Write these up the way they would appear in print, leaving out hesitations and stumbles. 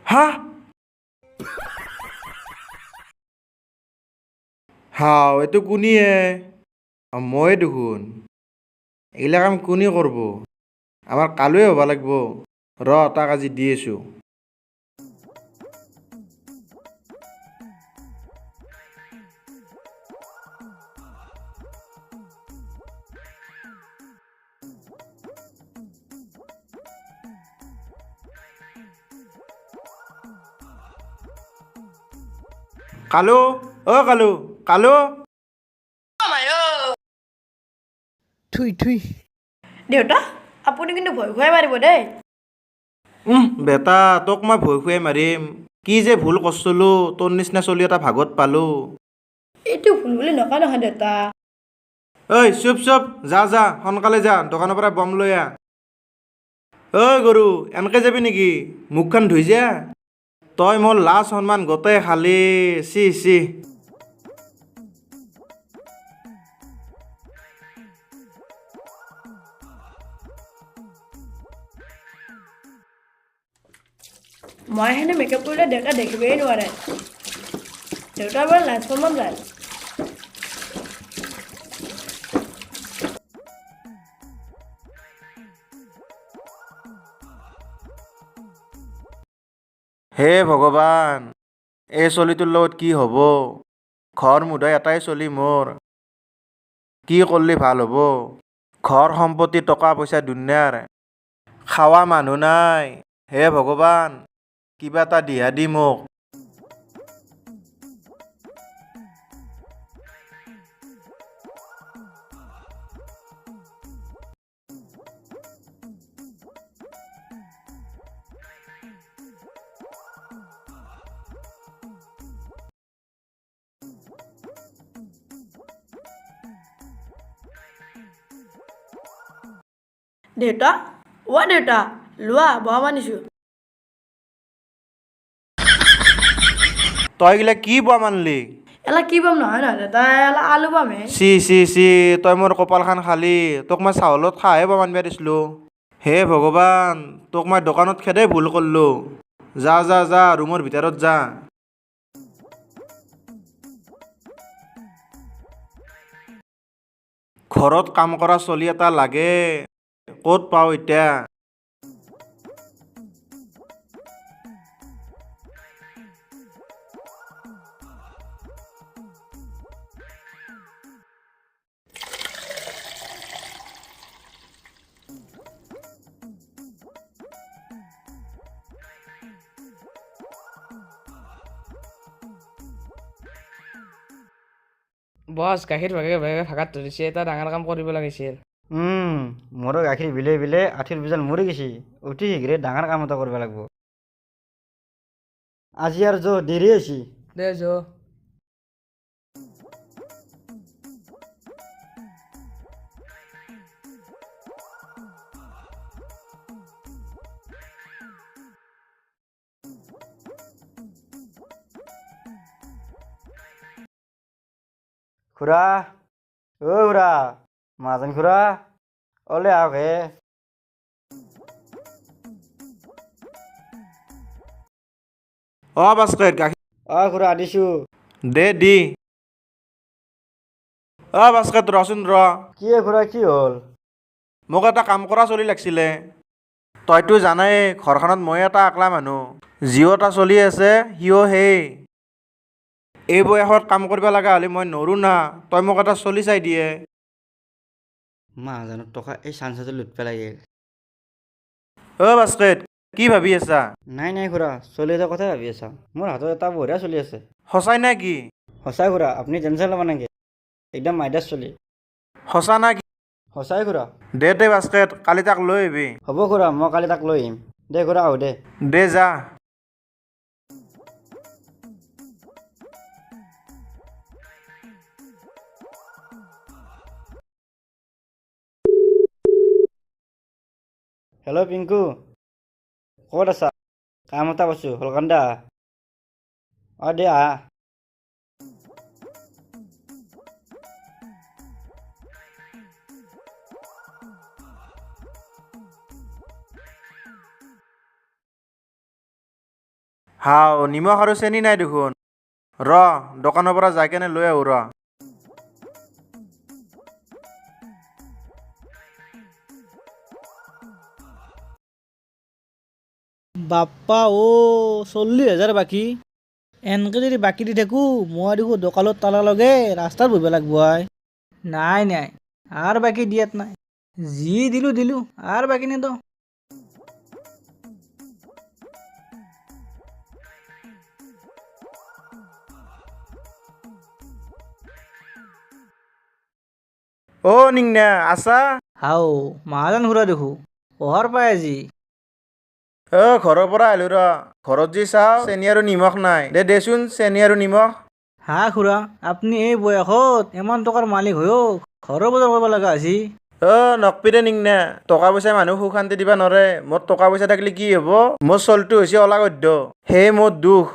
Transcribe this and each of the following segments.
Hah? হাও এইটো কোনিয়ে মই দেখোন এইগিলা কাম কোনি কৰিব আমাৰ কালুৱে হ'ব লাগিব তাক আজি দি আছোঁ কালু কালু কালু থুই থুই দেউতা আপুনি কিন্তু ভয় খুৱাই মাৰিব দেই বেটা তোক মই ভয় খুৱাই মাৰিম কি যে ভুল কৰিছিলোঁ তোৰ নিচিনা চলি এটা ভাগত পালোঁ এইটো ভুল বুলি নকয় নহয় দেউতা ঐ চুপ চুপ যা যা সোনকালে যা দোকানৰ পৰা বম লৈ আহ গৰু এনেকৈ যাবি নেকি মুখখন ধুই যা তই মোৰ লাজ সন্মান গোটেই খালি চি চি মই হেনে মেকআপ কৰিলে দেউতা দেখিবই নোৱাৰে দেউতাৰ বাৰু লাজ সন্মান যায় হে ভগৱান এই চলিটোৰ লগত কি হ'ব ঘৰ মুধাই এটাই চলি মোৰ কি কৰিলে ভাল হ'ব ঘৰ সম্পত্তি টকা পইচা দুনিয়াৰ খাৱা মানুহ নাই হে ভগৱান কিবা এটা দিহা দি মোক দেউতা দেউতা লোৱা বম আনিছোঁ তই গিলা কি বোৱা মানলি এলা কি বম নহয় দেউতা এলা আলু বমহে চি চি চি তই মোৰ কপালখন খালি তোক মই চাউলত খাহে বোৱা মানবা দিছিলোঁ হে ভগৱান তোক মই দোকানত খেদাই ভুল কৰিলোঁ যা যা যা ৰুমৰ ভিতৰত যা ঘৰত কাম কৰা চলি এটা লাগে ক'ত পাওঁ এতিয়া বছ গাখীৰ ভাগে ভাগে ভাগাত ধৰিছে এটা ডাঙৰ কাম কৰিব লাগিছিল মোৰো গাখীৰ বিলে বিলে আঠিৰ বিজাল মৰি গৈছে অতি শীঘ্ৰে ডাঙৰ কাম এটা কৰিব লাগিব আজি আৰু দেৰি হৈছে দে যো খুৰা খুৰা মাজন খুৰা ওলে আহক হে বাস্কেট গাখীৰ খুৰা আনিছোঁ দে দি বাস্কেট ৰচোন ৰ কি হে খুৰা কি হ'ল? মোক এটা কাম কৰা চলি লাগিছিলে তইতো জানাই ঘৰখনত মই এটা আকলা মানুহ যিও এটা চলি আছে সিও সেই এই বয়সত কাম কৰিব লগা হ'লে মই নৰো না তই মোক এটা চলি চাই দিয়ে মাহাজনৰ টকা এই চাঞ্চতে লুটবা লাগে। বাস্কেট কি ভাবি আছা নাই নাই খুৰা, চলি এটাৰ কথাই ভাবি আছা। মোৰ হাতত এটা বঢ়িয়া চলি আছে। সঁচাই না কি সঁচাই খুৰা, আপুনি টেনশ্যন ল'ব নালাগে। একদম মাইদাস চলি। সঁচা না কি সঁচাই খুৰা। দে বাস্কেট কালি তাক লৈ আহিবি হ'ব খুৰা, মই কালি তাক লৈ আহিম। দে খুৰা আহো দে। দে যা হেল্ল' পিংকু, ক'ত আছা? কাম এটা পাইছোঁ, হলকান্দা আহা। দে আহা। হাও নিমখ আৰু চেনি নাই দেখোন ৰ দোকানৰ পৰা যাই কেনে লৈ আহো ৰ বাপ্পা 40,000 বাকী এনকে যদি বাকী দি থাকো মই দেখো দোকানত তালা লগে ৰাস্তাত বহিব লাগব আই নাই নাই আর বাকি দিয়াত নাই যি দিলো দিলো আর বাকি নে তো নিংনা আছা হাও মাহাজন ঘুরা দেখো পহৰ পাই আজি ঘৰৰ পৰা আহিলো ৰ ঘৰত যি চাওঁ চেনি আৰু নিমখ নাই দেচোন চেনি আৰু নিমখ হা খুৰা আপুনি এই বয়সত ইমান টকাৰ মালিক হৈও ঘৰৰ বজাৰ কৰিব লগা হৈছে নকপিৰে নিংনা টকা পইচা মানুহ সুখ শান্তি দিবা নৰে মোৰ টকা পইচা থাকিলে কি হ'ব মোৰ চলটো হৈছে অলাগধ্য সেয়ে মোৰ দুখ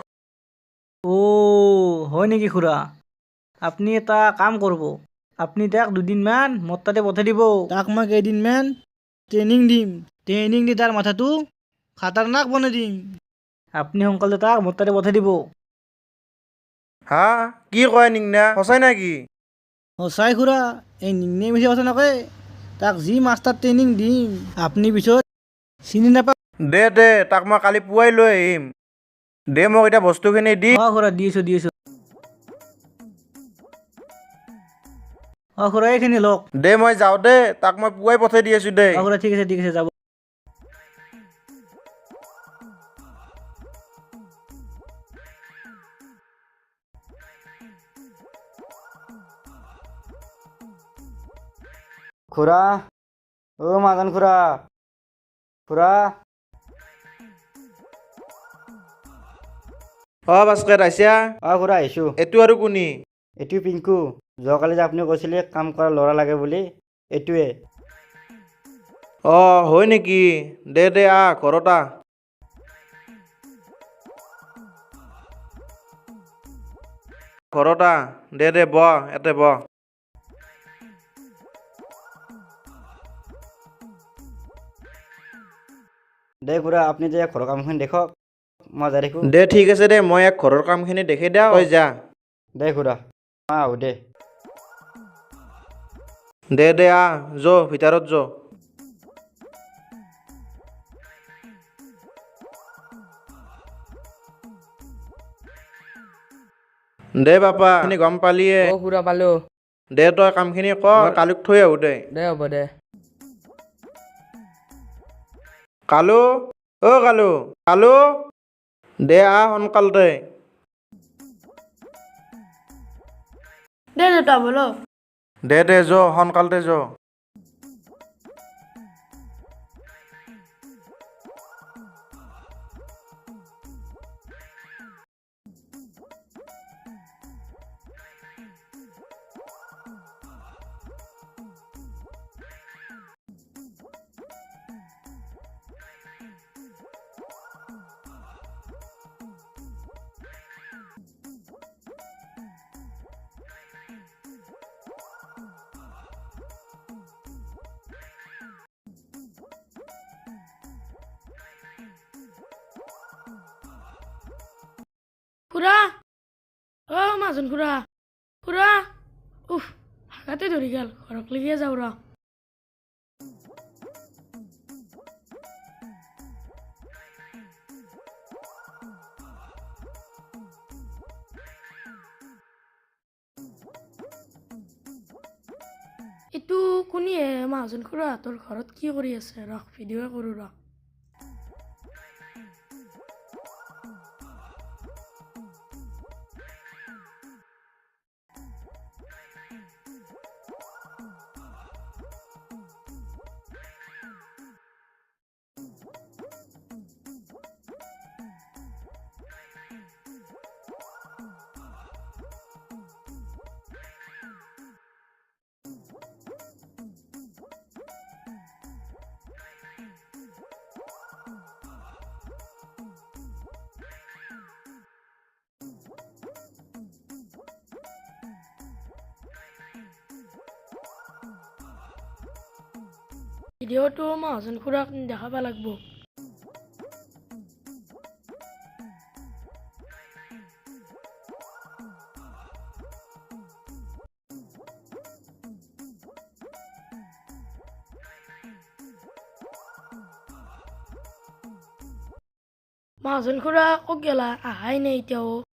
হয় নেকি খুৰা আপুনি এটা কাম কৰিব আপুনি তাক দুদিনমান মোৰ তাতে পঠাই দিব তাক মই কেইদিনমান ট্ৰেইনিং দিম ট্ৰেইনিং দি তাৰ মাথাটো খাতাৰনাক বনাই দিম আপুনি সোনকালে তাক মোৰ তাতে পঠাই দিব হা কি কয় নিংনা সঁচাই নেকি সঁচাই খুৰা এই নিংনে মিছা কথা নকয় তাক যি মাষ্টাৰ ট্ৰেইনিং দিম আপুনি পিছত চিনি নাপাব দে তাক মই কালি পুৱাই লৈ আহিম দে মোক এতিয়া বস্তুখিনি দি খুৰা দি আছো খুৰা এইখিনি লওক দে মই যাওঁ দে তাক মই পুৱাই পঠাই দি আছো দে খুৰা ঠিক আছে যাব খুৰা, মাহাজন খুৰা, খুৰা। বাস্কেট আহিছা খুৰা আহিছোঁ। এইটো আৰু কোনি এইটো পিংকু, যোৱাকালি যে আপুনি কৈছিলে কাম কৰা ল'ৰা লাগে বুলি, এইটোৱে। হয় নেকি দে ঘৰত আহ ঘৰত আহ দে ব ইয়াতে ব দে খুৰা আপুনি যে ঘৰৰ কামখিনি দেখক মই যাই দেখোঁ। দে ঠিক আছে দে মই ইয়াক ঘৰৰ কামখিনি দেখি দিওঁ তই যা দে খুৰা মই আহোঁ দে। দে আহ যো ভিতৰত যো দে বাপা আপুনি গম পালিয়ে খুৰা পালো দে তই কামখিনি কৰ মই কালুক থৈ আহো দে হ'ব দে কালু কালু কালু দে আহ সোনকালতে দে দেউতা বলো দে যো সোনকালতে যো খুৰা মাজন খুৰা খুৰা ৰাতি ধৰি গেল ঘৰক লেগিয়ে যাওঁ ৰ এইটো কোনিয়ে মাহাজন খুৰাহঁতৰ ঘৰত কি কৰি আছে ৰহ ভিডিঅ'য়ে কৰোঁ ৰ ভিডিঅ'টো মাহাজন খুৰাক দেখাব লাগব মাহাজন খুৰা ক'ত গেলা আহাই নাই এতিয়াও